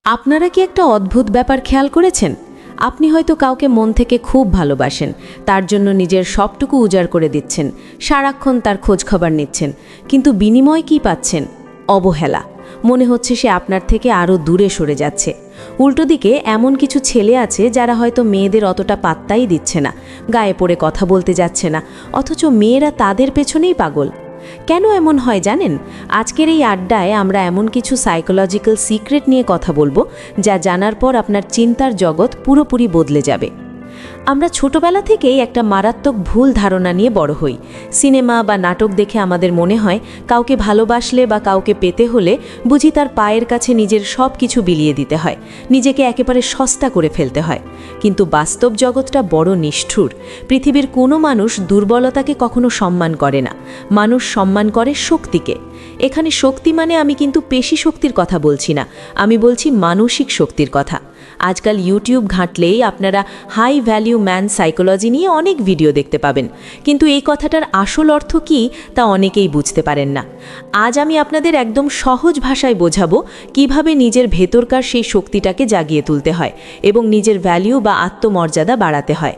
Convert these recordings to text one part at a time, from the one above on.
আপনারা কি একটা অদ্ভুত ব্যাপার খেয়াল করেছেন? আপনি হয়তো কাউকে মন থেকে খুব ভালোবাসেন, তার জন্য নিজের সবটুকু উজাড় করে দিচ্ছেন, সারাক্ষণ তার খোঁজখবর নিচ্ছেন, কিন্তু বিনিময় কি পাচ্ছেন? অবহেলা। মনে হচ্ছে সে আপনার থেকে আরও দূরে সরে যাচ্ছে। উল্টো দিকে এমন কিছু ছেলে আছে যারা হয়তো মেয়েদের অতটা পাত্তাই দিচ্ছে না, গায়ে পড়ে কথা বলতে যাচ্ছে না, অথচ মেয়েরা তাদের পেছনেই পাগল। কেন এমন হয় জানেন? আজকের এই আড্ডায় আমরা এমন কিছু সাইকোলজিক্যাল সিক্রেট নিয়ে কথা বলবো যা জানার পর আপনার চিন্তার জগৎ পুরোপুরি বদলে যাবে। আমরা ছোটবেলা থেকেই একটা মারাত্মক ভুল ধারণা নিয়ে বড় হই। সিনেমা বা নাটক দেখে আমাদের মনে হয় কাউকে ভালোবাসলে বা কাউকে পেতে হলে বুঝি তার পায়ের কাছে নিজের সব কিছু বিলিয়ে দিতে হয়, নিজেকে একেবারে সস্তা করে ফেলতে হয়। কিন্তু বাস্তব জগৎটা বড় নিষ্ঠুর। পৃথিবীর কোনো মানুষ দুর্বলতাকে কখনো সম্মান করে না, মানুষ সম্মান করে শক্তিকে। এখানে শক্তি মানে আমি কিন্তু পেশি শক্তির কথা বলছি না, আমি বলছি মানসিক শক্তির কথা। আজকাল ইউটিউব ঘাঁটলেই আপনারা হাই ভ্যালিউ ম্যান সাইকোলজি নিয়ে অনেক ভিডিও দেখতে পাবেন, কিন্তু এই কথাটার আসল অর্থ কী তা অনেকেই বুঝতে পারেন না। আজ আমি আপনাদের একদম সহজ ভাষায় বোঝাবো কিভাবে নিজের ভেতরকার সেই শক্তিটাকে জাগিয়ে তুলতে হয় এবং নিজের ভ্যালিউ বা আত্মমর্যাদা বাড়াতে হয়।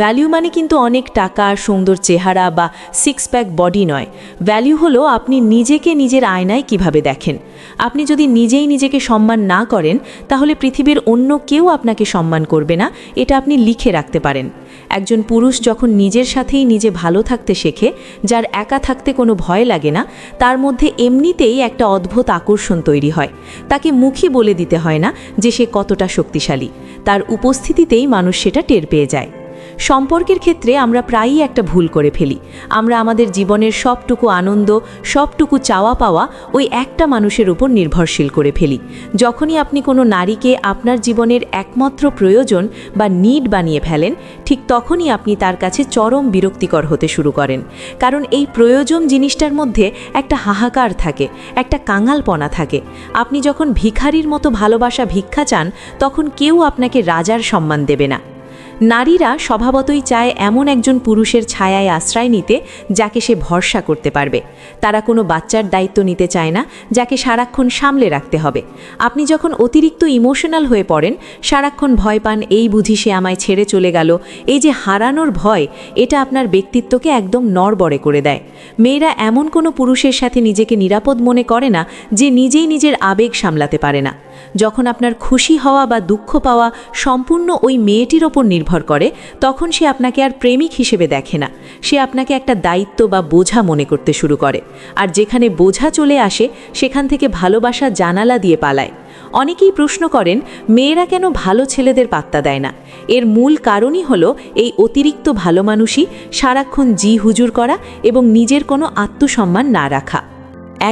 ভ্যালিউ মানে কিন্তু অনেক টাকা, সুন্দর চেহারা বা সিক্স প্যাক বডি নয়। ভ্যালিউ হলো আপনি নিজেকে নিজের আয়নায় কিভাবে দেখেন। আপনি যদি নিজেই নিজেকে সম্মান না করেন, তাহলে পৃথিবীর অন্য কেউ আপনাকে সম্মান করবে না, এটা আপনি লিখে রাখতে পারেন। একজন পুরুষ যখন নিজের সাথেই নিজে ভালো থাকতে শেখে, যার একা থাকতে কোনো ভয় লাগে না, তার মধ্যে এমনিতেই একটা অদ্ভুত আকর্ষণ তৈরি হয়। তাকে মুখই বলে দিতে হয় না যে সে কতটা শক্তিশালী, তার উপস্থিতিতেই মানুষ সেটা টের পেয়ে যায়। সম্পর্কের ক্ষেত্রে আমরা প্রায়ই একটা ভুল করে ফেলি। আমরা আমাদের জীবনের সবটুকু আনন্দ, সবটুকু চাওয়া পাওয়া ওই একটা মানুষের উপর নির্ভরশীল করে ফেলি। যখনই আপনি কোনো নারীকে আপনার জীবনের একমাত্র প্রয়োজন বা নিড বানিয়ে ফেলেন, ঠিক তখনই আপনি তার কাছে চরম বিরক্তিকর হতে শুরু করেন। কারণ এই প্রয়োজন জিনিসটার মধ্যে একটা হাহাকার থাকে, একটা কাঙালপনা থাকে। আপনি যখন ভিখারির মতো ভালোবাসা ভিক্ষা চান, তখন কেউ আপনাকে রাজার সম্মান দেবে না। নারীরা স্বভাবতই চায় এমন একজন পুরুষের ছায়ায় আশ্রয় নিতে যাকে সে ভরসা করতে পারবে। তারা কোনো বাচ্চার দায়িত্ব নিতে চায় না যাকে সারাক্ষণ সামলে রাখতে হবে। আপনি যখন অতিরিক্ত ইমোশনাল হয়ে পড়েন, সারাক্ষণ ভয় পান এই বুঝি সে আমায় ছেড়ে চলে গেল, এই যে হারানোর ভয়, এটা আপনার ব্যক্তিত্বকে একদম নড়বড়ে করে দেয়। মেয়েরা এমন কোনো পুরুষের সাথে নিজেকে নিরাপদ মনে করে না যে নিজেই নিজের আবেগ সামলাতে পারে না। যখন আপনার খুশি হওয়া বা দুঃখ পাওয়া সম্পূর্ণ ওই মেয়েটির ওপর নির্ভর করে, তখন সে আপনাকে আর প্রেমিক হিসেবে দেখে না, সে আপনাকে একটা দায়িত্ব বা বোঝা মনে করতে শুরু করে। আর যেখানে বোঝা চলে আসে, সেখান থেকে ভালোবাসা জানালা দিয়ে পালায়। অনেকেই প্রশ্ন করেন মেয়েরা কেন ভালো ছেলেদের পাত্তা দেয় না। এর মূল কারণই হলো এই অতিরিক্ত ভালো মানুষই, সারাক্ষণ জি হুজুর করা এবং নিজের কোনো আত্মসম্মান না রাখা।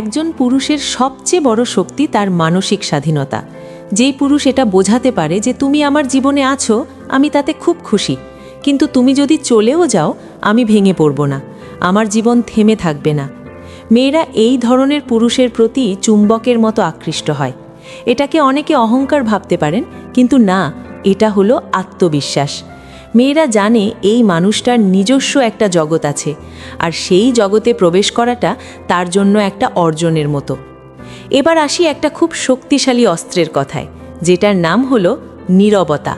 একজন পুরুষের সবচেয়ে বড় শক্তি তার মানসিক স্বাধীনতা। যেই পুরুষ এটা বোঝাতে পারে যে তুমি আমার জীবনে আছো, আমি তাতে খুব খুশি, কিন্তু তুমি যদি চলেও যাও আমি ভেঙে পড়ব না, আমার জীবন থেমে থাকবে না। মেয়েরা এই ধরনের পুরুষের প্রতি চুম্বকের মতো আকৃষ্ট হয়। এটাকে অনেকে অহংকার ভাবতে পারেন, কিন্তু না, এটা হলো আত্মবিশ্বাস। মেয়েরা জানে এই মানুষটার নিজস্ব একটা জগৎ আছে, আর সেই জগতে প্রবেশ করাটা তার জন্য একটা অর্জনের মতো। এবার আসি একটা খুব শক্তিশালী অস্ত্রের কথায়, যেটার নাম হলো নীরবতা।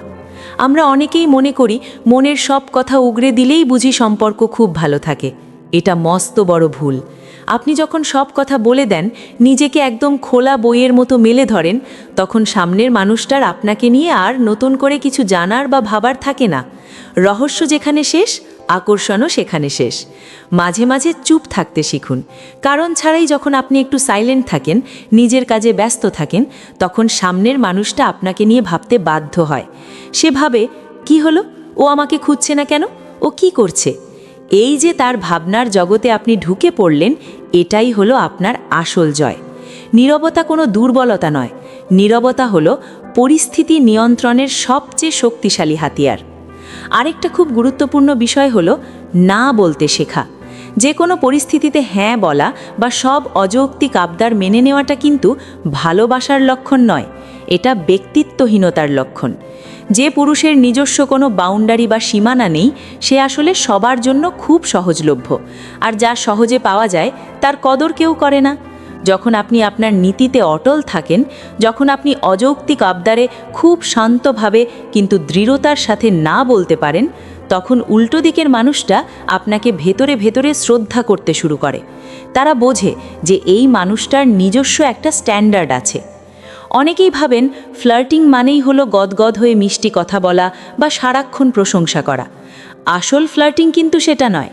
আমরা অনেকেই মনে করি মনের সব কথা উগরে দিলেই বুঝি সম্পর্ক খুব ভালো থাকে। এটা মস্ত বড় ভুল। আপনি যখন সব কথা বলে দেন, নিজেকে একদম খোলা বইয়ের মতো মেলে ধরেন, তখন সামনের মানুষটার আপনাকে নিয়ে আর নতুন করে কিছু জানার বা ভাবার থাকে না। রহস্য যেখানে শেষ, আকর্ষণও সেখানে শেষ। মাঝে মাঝে চুপ থাকতে শিখুন। কারণ ছাড়াই যখন আপনি একটু সাইলেন্ট থাকেন, নিজের কাজে ব্যস্ত থাকেন, তখন সামনের মানুষটা আপনাকে নিয়ে ভাবতে বাধ্য হয়। সে ভাবে, কি হলো, ও আমাকে খুঁজছে না কেন, ও কি করছে? এই যে তার ভাবনার জগতে আপনি ঢুকে পড়লেন, এটাই হলো আপনার আসল জয়। নীরবতা কোনো দুর্বলতা নয়, নীরবতা হলো পরিস্থিতি নিয়ন্ত্রণের সবচেয়ে শক্তিশালী হাতিয়ার। আরেকটা খুব গুরুত্বপূর্ণ বিষয় হলো না বলতে শেখা। যে কোনো পরিস্থিতিতে হ্যাঁ বলা বা সব অযৌক্তিক আবদার মেনে নেওয়াটা কিন্তু ভালোবাসার লক্ষণ নয়, এটা ব্যক্তিত্বহীনতার লক্ষণ। যে পুরুষের নিজস্ব কোনো বাউন্ডারি বা সীমানা নেই, সে আসলে সবার জন্য খুব সহজলভ্য, আর যা সহজে পাওয়া যায় তার কদর কেউ করে না। যখন আপনি আপনার নীতিতে অটল থাকেন, যখন আপনি অযৌক্তিক আবদারে খুব শান্তভাবে কিন্তু দৃঢ়তার সাথে না বলতে পারেন, তখন উল্টো দিকের মানুষটা আপনাকে ভেতরে ভেতরে শ্রদ্ধা করতে শুরু করে। তারা বোঝে যে এই মানুষটার নিজস্ব একটা স্ট্যান্ডার্ড আছে। অনেকেই ভাবেন ফ্লার্টিং মানেই হলো গদগদ হয়ে মিষ্টি কথা বলা বা সারাক্ষণ প্রশংসা করা। আসল ফ্লার্টিং কিন্তু সেটা নয়।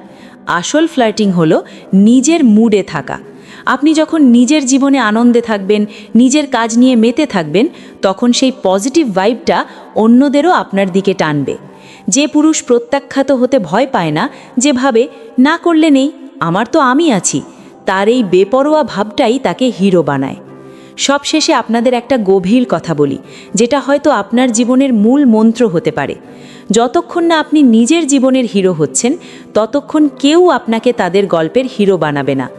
আসল ফ্লার্টিং হলো নিজের মুডে থাকা। আপনি যখন নিজের জীবনে আনন্দে থাকবেন, নিজের কাজ নিয়ে মেতে থাকবেন, তখন সেই পজিটিভ ভাইবটা অন্যদেরও আপনার দিকে টানবে। যে পুরুষ প্রত্যাখ্যাত হতে ভয় পায় না, যে ভাবে না করলে নেই, আমার তো আমি আছি, তার এই বেপরোয়া ভাবটাই তাকে হিরো বানায়। সবশেষে আপনাদের একটা গভীর কথা বলি, যেটা হয়তো আপনার জীবনের মূল মন্ত্র হতে পারে। যতক্ষণ না আপনি নিজের জীবনের হিরো হচ্ছেন, ততক্ষণ কেউ আপনাকে তাদের গল্পের হিরো বানাবে না।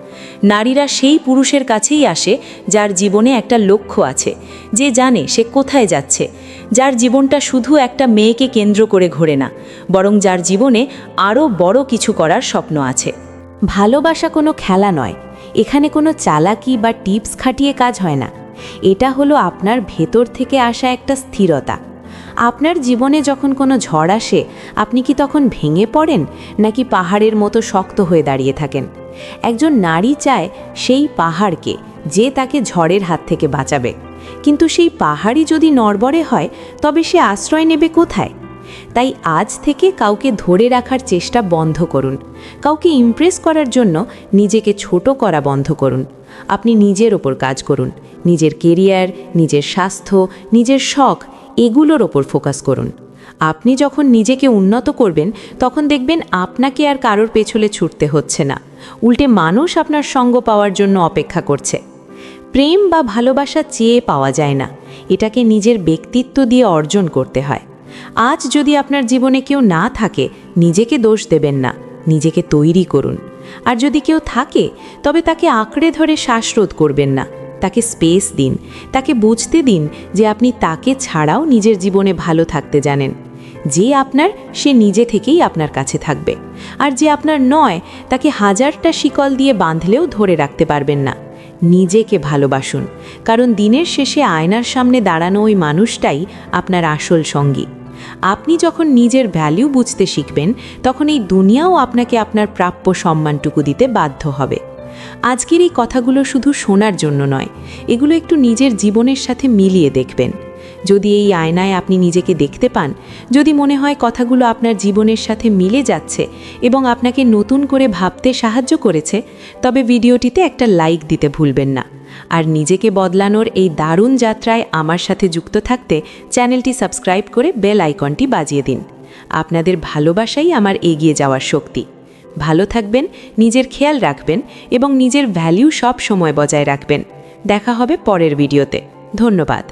নারীরা সেই পুরুষের কাছেই আসে যার জীবনে একটা লক্ষ্য আছে, যে জানে সে কোথায় যাচ্ছে, যার জীবনটা শুধু একটা মেয়েকে কেন্দ্র করে ঘোরে না, বরং যার জীবনে আরও বড় কিছু করার স্বপ্ন আছে। ভালোবাসা কোনো খেলা নয়। এখানে কোনো চালাকি বা টিপস খাটিয়ে কাজ হয় না। এটা হলো আপনার ভেতর থেকে আসা একটা স্থিরতা। আপনার জীবনে যখন কোনো ঝড় আসে, আপনি কি তখন ভেঙে পড়েন, নাকি পাহাড়ের মতো শক্ত হয়ে দাঁড়িয়ে থাকেন? একজন নারী চায় সেই পাহাড়কে, যে তাকে ঝড়ের হাত থেকে বাঁচাবে। কিন্তু সেই পাহাড়ই যদি নড়বড়ে হয়, তবে সে আশ্রয় নেবে কোথায়? তাই আজ থেকে কাউকে ধরে রাখার চেষ্টা বন্ধ করুন। কাউকে ইমপ্রেস করার জন্য নিজেকে ছোট করা বন্ধ করুন। আপনি নিজের ওপর কাজ করুন। নিজের কেরিয়ার, নিজের স্বাস্থ্য, নিজের শখ, এগুলোর ওপর ফোকাস করুন। আপনি যখন নিজেকে উন্নত করবেন, তখন দেখবেন আপনাকে আর কারোর পেছনে ছুটতে হচ্ছে না। উল্টে মানুষ আপনার সঙ্গ পাওয়ার জন্য অপেক্ষা করছে। প্রেম বা ভালোবাসা চেয়ে পাওয়া যায় না, এটাকে নিজের ব্যক্তিত্ব দিয়ে অর্জন করতে হয়। আজ যদি আপনার জীবনে কেউ না থাকে, নিজেকে দোষ দেবেন না, নিজেকে তৈরি করুন। আর যদি কেউ থাকে, তবে তাকে আঁকড়ে ধরে শ্বাসরোধ করবেন না, তাকে স্পেস দিন। তাকে বুঝতে দিন যে আপনি তাকে ছাড়াও নিজের জীবনে ভালো থাকতে জানেন। যে আপনার, সে নিজে থেকেই আপনার কাছে থাকবে। আর যে আপনার নয়, তাকে হাজারটা শিকল দিয়ে বাঁধলেও ধরে রাখতে পারবেন না। নিজেকে ভালোবাসুন, কারণ দিনের শেষে আয়নার সামনে দাঁড়ানো ওই মানুষটাই আপনার আসল সঙ্গী। আপনি যখন নিজের ভ্যালু বুঝতে শিখবেন, তখন এই দুনিয়াও আপনাকে আপনার প্রাপ্য সম্মানটুকু দিতে বাধ্য হবে। আজকের এই কথাগুলো শুধু শোনার জন্য নয়, এগুলো একটু নিজের জীবনের সাথে মিলিয়ে দেখবেন। যদি এই আয়নায় আপনি নিজেকে দেখতে পান, যদি মনে হয় কথাগুলো আপনার জীবনের সাথে মিলে যাচ্ছে এবং আপনাকে নতুন করে ভাবতে সাহায্য করেছে, তবে ভিডিওটিতে একটা লাইক দিতে ভুলবেন না। আর নিজেকে বদলানোর এই দারুণ যাত্রায় আমার সাথে যুক্ত থাকতে চ্যানেলটি সাবস্ক্রাইব করে বেল আইকনটি বাজিয়ে দিন। আপনাদের ভালোবাসাই আমার এগিয়ে যাওয়ার শক্তি। ভালো থাকবেন, নিজের খেয়াল রাখবেন এবং নিজের ভ্যালু সব সময় বজায় রাখবেন। দেখা হবে পরের ভিডিওতে। ধন্যবাদ।